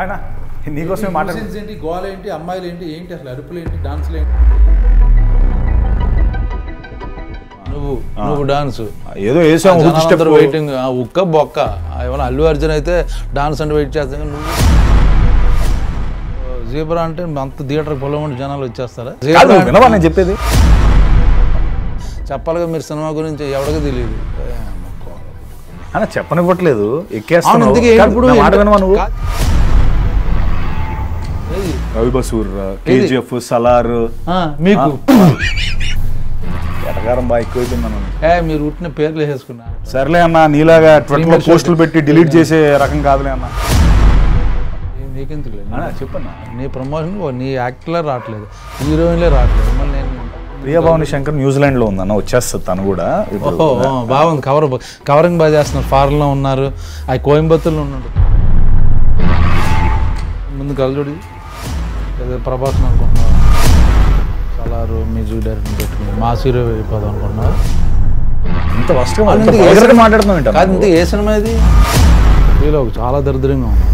ఆయన నీకోసమే మాట్లాడు ఏంటి, గోల ఏంటి, అమ్మాయిలు ఏంటి, ఏంటి అసలు అరుపులు ఏంటి, డాన్సులు ఏంటి? నువ్వు డాన్స్ ఏదో వేసావు వెయిటింగ్ ఉక్క బొక్క ఏమన్నా అల్లు అర్జున్ అయితే డాన్స్ అంటే వెయిట్ చేస్తాను. నువ్వు జీబ్రా అంటే అంత థియేటర్కి పొలమంటే జనాలు వచ్చేస్తారా? వినవా నేను చెప్పేది? చెప్పాలిగా మీరు సినిమా గురించి ఎవరికి తెలియదు అన్న, చెప్పనివ్వట్లేదు. ఎక్కేస్తాను రవి బసూర్, కేజీఎఫ్, సలార్ మీకు ఎటగారం బాగా ఎక్కువైపోయింది. మనం మీరు ఉట్టిన పేర్లు వేసుకున్నా సర్లే అన్న, నీలాగా ట్విట్టర్లో పోస్టులు పెట్టి డిలీట్ చేసే రకం కాదులే అన్న. నీకెందుకు చెప్పన్నా, నీ ప్రమోషన్ నీ యాక్టర్లే రావట్లేదు, హీరోయిన్లే రావట్లేదు. మళ్ళీ నేను ప్రియభావని శంకర్ న్యూజిలాండ్లో ఉందన్న, వచ్చేస్తుంది తను కూడా. బాగుంది, కవరింగ్ బాగా చేస్తున్నారు. ఫారెన్లో ఉన్నారు, అవి కోయంబత్తూర్లో ఉన్నాడు. ముందు కలజోడి ఏదో ప్రభాస్ అనుకుంటున్నారు, సలారు మ్యూజిక్ డైరెక్టర్ పెట్టుకుని మాస్ హీరో అయిపోదాం అనుకుంటున్నారు. ఇంత ఫస్ట్ మాట్లాడుతున్నాం. కాదు ఇంత ఏ సినిమా ఇది? వీళ్ళు చాలా దరిద్రంగా ఉంది.